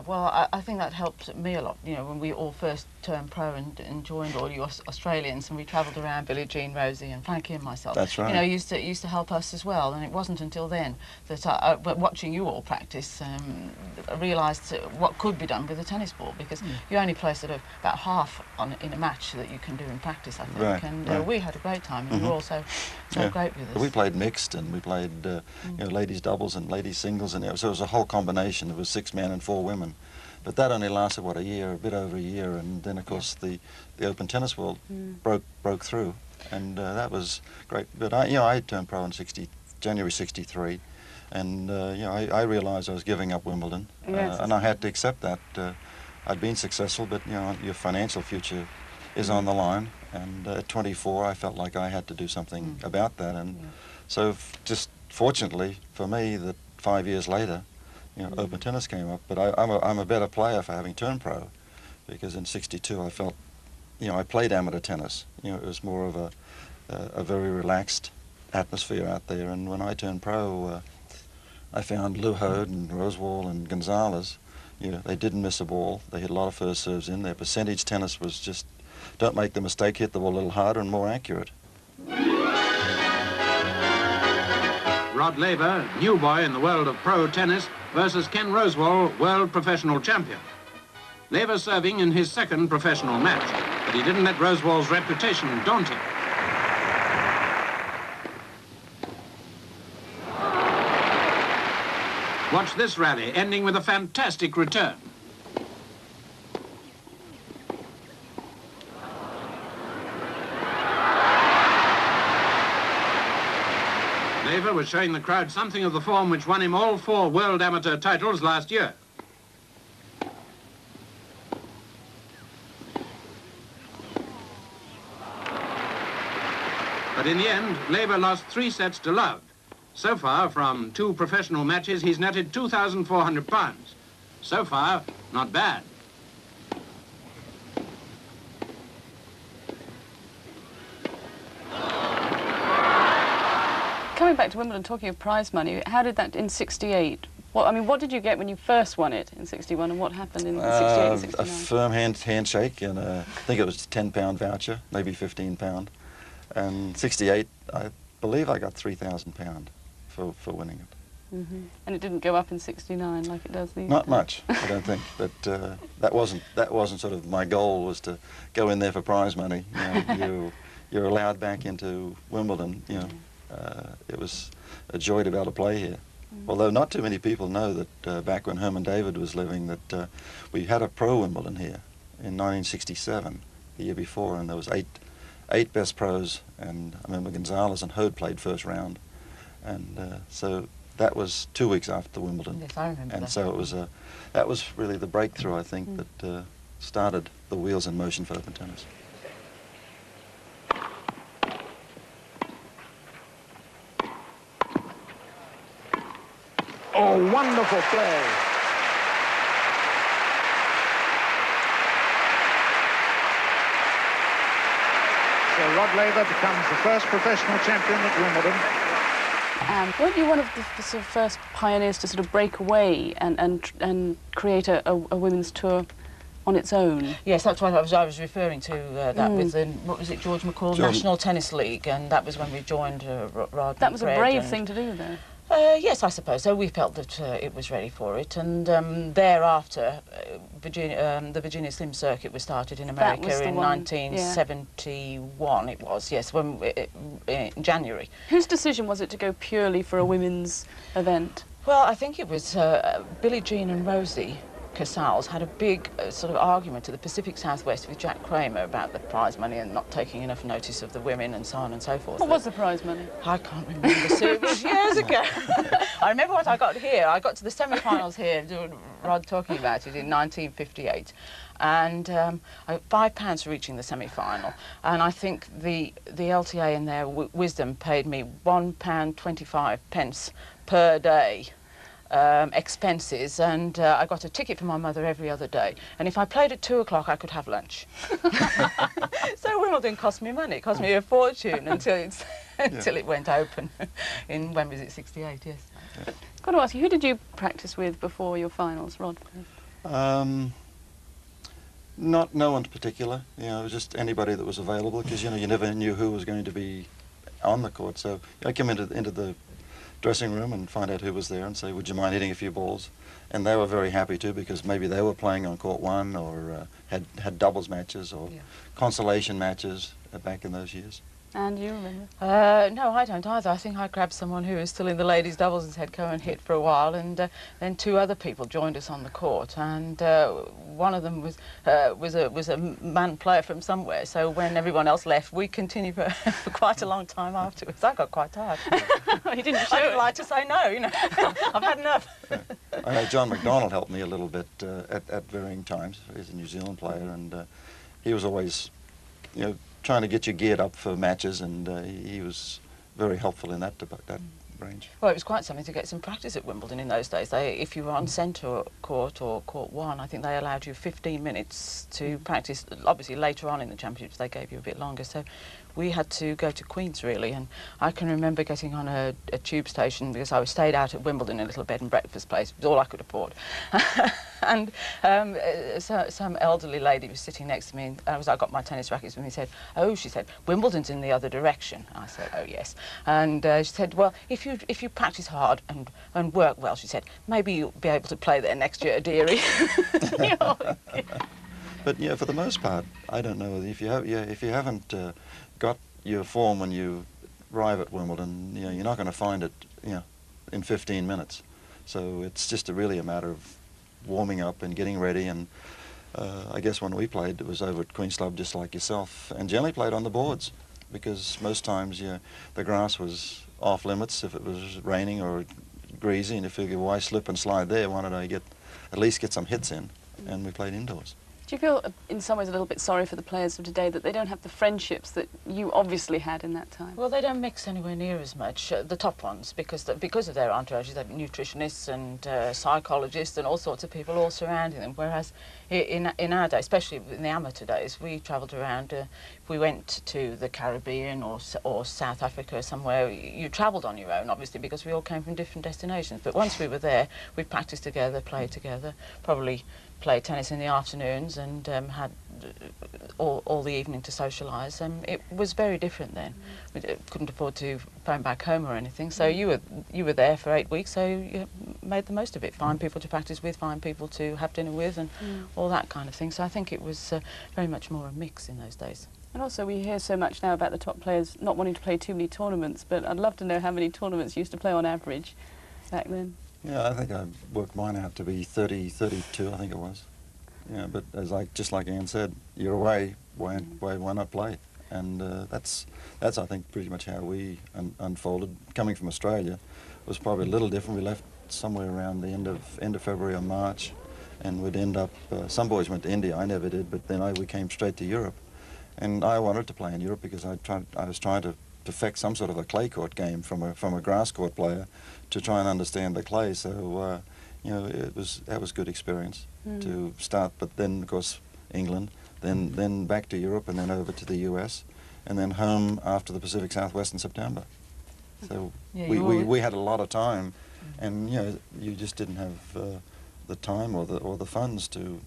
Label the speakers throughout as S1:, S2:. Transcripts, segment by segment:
S1: well, I think that helped me a lot. You know, when we all first turned pro and joined all you Australians, and we travelled around, Billie Jean, Rosie, and Frankie and myself.
S2: That's right.
S1: You know, used to help us as well. And it wasn't until then that watching you all practice, I realised what could be done with a tennis ball, because you only play sort of about half in a match that you can do in practice, I think.
S2: Right,
S1: And we had a great time, and you were all so great with us.
S2: We played mixed, and we played you know, ladies doubles and ladies singles, and so it was a whole combination. It was 6 men and 4 women. But that only lasted, what, a year, a bit over a year, and then, of course, the open tennis world broke through, and that was great. But I turned pro in January '63, and I realised I was giving up Wimbledon, and I had to accept that. I'd been successful, but your financial future is on the line, and at 24, I felt like I had to do something about that, and so just fortunately for me, that 5 years later, open tennis came up, but I'm a better player for having turned pro, because in '62 I felt, I played amateur tennis. It was more of a very relaxed atmosphere out there, and when I turned pro, I found Lou Hode and Rosewall and Gonzalez, they didn't miss a ball. They hit a lot of first serves in. Their percentage tennis was just, don't make the mistake, hit the ball a little harder and more accurate.
S3: Rod Laver, new boy in the world of pro tennis, versus Ken Rosewall, world professional champion. Laver serving in his second professional match, but he didn't let Rosewall's reputation daunt him. Watch this rally, ending with a fantastic return. Laver was showing the crowd something of the form which won him all 4 world amateur titles last year. But in the end, Laver lost 3 sets to love. So far, from 2 professional matches, he's netted £2,400. So far, not bad.
S4: Coming back to Wimbledon, talking of prize money, how did that in '68? What did you get when you first won it in '61, and what happened in '68 and '69?
S2: A firm handshake, and I think it was a £10 voucher, maybe £15. And '68, I believe I got £3,000 for winning it.
S4: And it didn't go up in '69 like it does these days?
S2: Not much, I don't think. But that wasn't sort of my goal, was to go in there for prize money. You're allowed back into Wimbledon. It was a joy to be able to play here. Although not too many people know that back when Herman David was living, that we had a pro Wimbledon here in 1967, the year before, and there was eight best pros, and I remember Gonzalez and Hode played first round, and so that was 2 weeks after Wimbledon.
S1: Yes, I remember
S2: and
S1: that.
S2: so it was that was really the breakthrough, I think, that started the wheels in motion for open tennis.
S5: Oh, wonderful play. So Rod Laver becomes the first professional champion at Wimbledon.
S4: Weren't you one of the sort of first pioneers to sort of break away and create a women's tour on its own?
S1: Yes, that's what I was referring to, that with the, what was it, George McCall, National Tennis League, and that was when we joined Rod.
S4: That was a brave thing to do, though.
S1: Yes, I suppose so. We felt that it was ready for it, and thereafter, the Virginia Slim Circuit was started in America in 1971. It was, yes, in January.
S4: Whose decision was it to go purely for a women's event?
S1: Well, I think it was Billie Jean and Rosie Casals had a big sort of argument to the Pacific Southwest with Jack Kramer about the prize money and not taking enough notice of the women and so on and so forth.
S4: What was the prize money?
S1: I can't remember. It was years ago. I remember what I got here. I got to the semi-finals here, Rod talking about it, in 1958. And I got £5 for reaching the semi-final. And I think the LTA in their wisdom paid me £1.25 per day. Expenses, and I got a ticket for my mother every other day, and if I played at 2 o'clock I could have lunch. So Wimbledon cost me money, it cost me a fortune until it went open in, when was it, 68, yes.
S4: Got to ask you, who did you practice with before your finals, Rod?
S2: No one in particular. You know, it was just anybody that was available, because you know you never knew who was going to be on the court. So I come into the dressing room and find out who was there and say, would you mind hitting a few balls? And they were very happy to, because maybe they were playing on court one, or had doubles matches or consolation matches back in those years.
S4: And you remember?
S1: No, I don't either. I think I grabbed someone who was still in the ladies' doubles and said, go and hit for a while, and then two other people joined us on the court, and one of them was a man player from somewhere, so when everyone else left, we continued for, for quite a long time afterwards. I got quite tired.
S4: He didn't show
S1: I didn't like to say no, you know. I've had enough.
S2: I know John McDonald helped me a little bit at varying times. He's a New Zealand player, and he was always, you know, trying to get you geared up for matches, and he was very helpful in that range.
S1: Well, it was quite something to get some practice at Wimbledon in those days. If you were on centre court or court one, I think they allowed you 15 minutes to practice. Obviously, later on in the championships, they gave you a bit longer. So we had to go to Queen's, really, and I can remember getting on a tube station, because I was stayed out at Wimbledon in a little bed and breakfast place. It was all I could afford. And so some elderly lady was sitting next to me, and I got my tennis rackets with me, and said, oh, she said, Wimbledon's in the other direction. I said, oh, yes. And she said, well, if you practice hard and work well, she said, maybe you'll be able to play there next year, dearie.
S2: But yeah, for the most part, I don't know if you haven't got your form when you arrive at Wimbledon, you know, you're not going to find it, you know, in 15 minutes. So it's just really a matter of warming up and getting ready. And I guess when we played, it was over at Queen's Club, just like yourself, and generally played on the boards, because most times the grass was off limits if it was raining or greasy, and if you figure, why slip and slide there? Why don't I at least get some hits in? And we played indoors.
S4: Do you feel, in some ways, a little bit sorry for the players of today that they don't have the friendships that you obviously had in that time?
S1: Well, they don't mix anywhere near as much, the top ones, because of their entourages. They have nutritionists and psychologists and all sorts of people all surrounding them, whereas in our day, especially in the amateur days, we travelled around. If we went to the Caribbean or South Africa or somewhere, you travelled on your own, obviously, because we all came from different destinations. But once we were there, we practised together, played together, probably played tennis in the afternoons, and had all the evening to socialise. It was very different then. We couldn't afford to phone back home or anything, so you were there for 8 weeks, so you made the most of it. Find people to practice with, find people to have dinner with, and all that kind of thing. So I think it was very much more a mix in those days.
S4: And also we hear so much now about the top players not wanting to play too many tournaments, but I'd love to know how many tournaments you used to play on average back then.
S2: Yeah, I think I worked mine out to be 30, 32, I think it was. Yeah, but just like Anne said, you're away, why not play? And that's I think pretty much how we unfolded. Coming from Australia was probably a little different. We left somewhere around the end of February or March, and we'd end up. Some boys went to India. I never did, but then we came straight to Europe, and I wanted to play in Europe because I was trying to perfect some sort of a clay court game from a grass court player to try and understand the clay. So you know, that was good experience to start. But then of course England, then back to Europe, and then over to the US, and then home after the Pacific Southwest in September. So
S1: yeah,
S2: we had a lot of time, and you know, you just didn't have the time or the funds to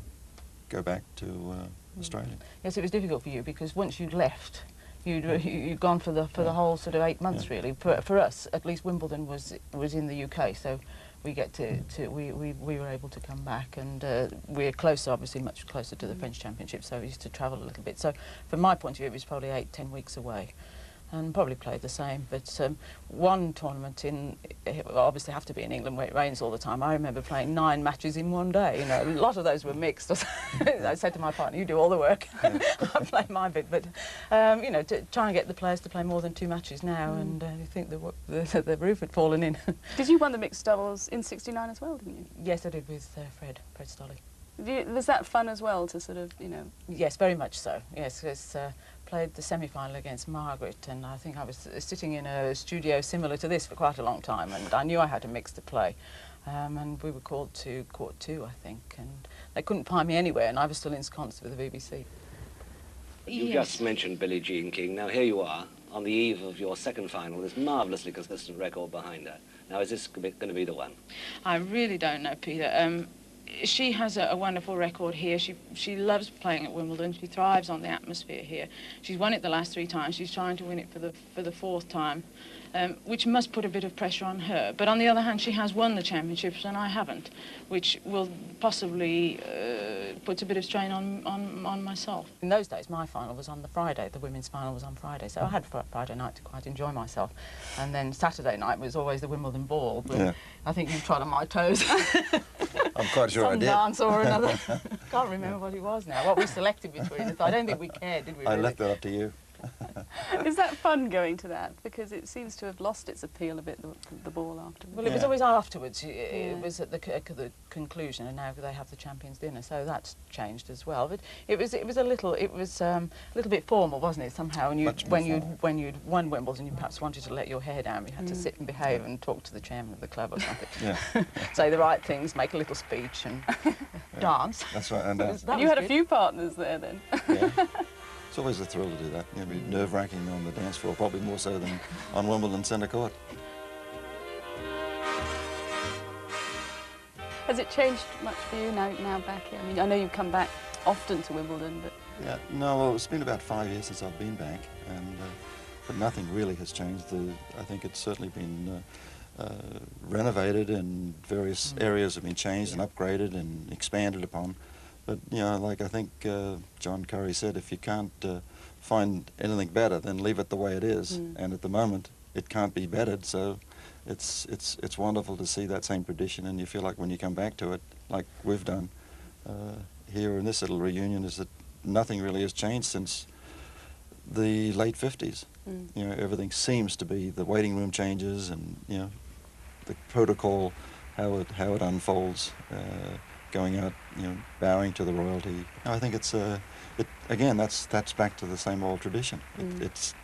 S2: go back to Australia.
S1: Yes, it was difficult for you because once you'd left, you'd gone for the whole sort of 8 months really. For us, at least, Wimbledon was in the UK, so we were able to come back, and we're closer, obviously much closer to the French Championship, so we used to travel a little bit. So from my point of view, it was probably 8-10 weeks away, and probably played the same. But one tournament obviously have to be in England where it rains all the time. I remember playing 9 matches in one day. You know, a lot of those were mixed. I said to my partner, "You do all the work, I play my bit." But you know, to try and get the players to play more than 2 matches now, and you think the roof had fallen in.
S4: Because you won the mixed doubles in '69 as well, didn't you?
S1: Yes, I did with Fred Stolle.
S4: Was that fun as well to sort of, you know?
S1: Yes, very much so. Yes, because played the semi-final against Margaret, and I think I was sitting in a studio similar to this for quite a long time, and I knew I had a mix to play. And we were called to court 2, I think, and they couldn't find me anywhere, and I was still ensconced with the BBC.
S6: You just mentioned Billie Jean King. Now here you are on the eve of your second final, this marvellously consistent record behind her. Now is this going to be the one?
S1: I really don't know, Peter. she has a wonderful record here. She loves playing at Wimbledon. She thrives on the atmosphere here. She's won it the last 3 times. She's trying to win it for the 4th time, which must put a bit of pressure on her. But on the other hand, she has won the championships and I haven't, which will possibly put a bit of strain on myself. In those days, my final was on the Friday. The women's final was on Friday, so I had Friday night to quite enjoy myself. And then Saturday night was always the Wimbledon ball. But I think you trod on my toes.
S2: I'm quite sure I did.
S1: Some dance or another. Can't remember what it was now. What we selected between us. I don't think we cared, did we?
S2: I
S1: really?
S2: left that up to you.
S4: Is that fun going to that? Because it seems to have lost its appeal a bit, the ball afterwards.
S1: Well, it was always afterwards. It was at the conclusion, and now they have the champions' dinner, so that's changed as well. But it was a little bit formal, wasn't it? Somehow, and when you'd won Wimbledon, you perhaps wanted to let your hair down. You had to sit and behave and talk to the chairman of the club or something. Say the right things, make a little speech, and dance.
S2: That's right. And
S4: you had a few partners there then.
S2: It's always a thrill to do that. You know, nerve-wracking on the dance floor, probably more so than on Wimbledon centre court.
S4: Has it changed much for you now back here? I mean, I know you've come back often to Wimbledon, but...
S2: Yeah, no, well, it's been about 5 years since I've been back, and but nothing really has changed. I think it's certainly been renovated, and various areas have been changed and upgraded and expanded upon. But, you know, like I think John Curry said, if you can't find anything better, then leave it the way it is. And at the moment, it can't be bettered, so it's wonderful to see that same tradition, and you feel like when you come back to it, like we've done here in this little reunion, is that nothing really has changed since the late 50s. You know, everything seems to be, the waiting room changes, and, you know, the protocol, how it unfolds. Going out, you know, bowing to the royalty. I think it's again, that's back to the same old tradition. It's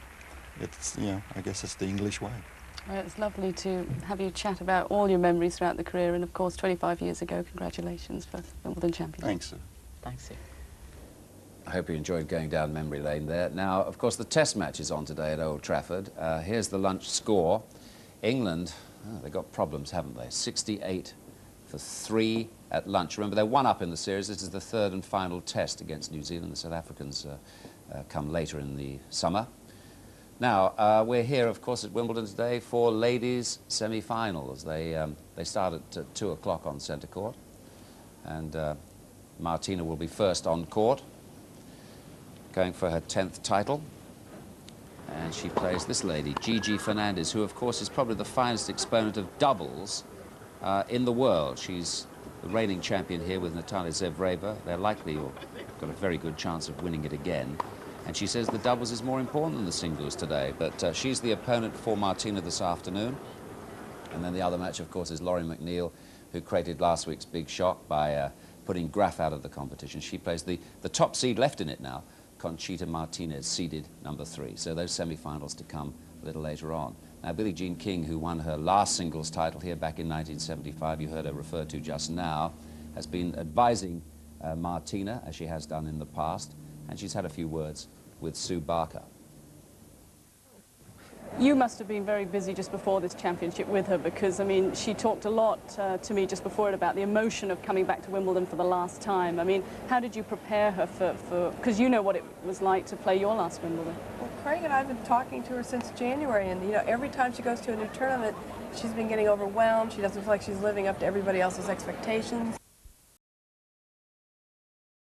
S2: you know, I guess it's the English way.
S4: Well, it's lovely to have you chat about all your memories throughout the career, and of course 25 years ago, congratulations for Wimbledon championship.
S2: Thanks, Sue.
S1: Thanks, Sue.
S7: I hope you enjoyed going down memory lane there. Now, of course, the Test match is on today at Old Trafford. Here's the lunch score. England, they've got problems, haven't they? 68 for 3 at lunch. Remember, they're 1 up in the series. This is the 3rd and final test against New Zealand. The South Africans come later in the summer. Now, we're here, of course, at Wimbledon today for ladies' semi-finals. They start at 2 o'clock on centre court, and Martina will be first on court, going for her 10th title. And she plays this lady, Gigi Fernandez, who, of course, is probably the finest exponent of doubles in the world. She's the reigning champion here with Natalia Zvereva. They're likely, or got a very good chance of winning it again. And she says the doubles is more important than the singles today. But she's the opponent for Martina this afternoon. And then the other match, of course, is Laurie McNeil, who created last week's big shock by putting Graf out of the competition. She plays the top seed left in it now, Conchita Martinez, seeded number 3. So those semi-finals to come a little later on. Now, Billie Jean King, who won her last singles title here back in 1975, you heard her referred to just now, has been advising Martina, as she has done in the past, and she's had a few words with Sue Barker.
S4: You must have been very busy just before this championship with her, because, I mean, she talked a lot to me just before it about the emotion of coming back to Wimbledon for the last time. I mean, how did you prepare her for because you know what it was like to play your last Wimbledon.
S8: Well, Craig and I have been talking to her since January, and, you know, every time she goes to a new tournament, she's been getting overwhelmed. She doesn't feel like she's living up to everybody else's expectations.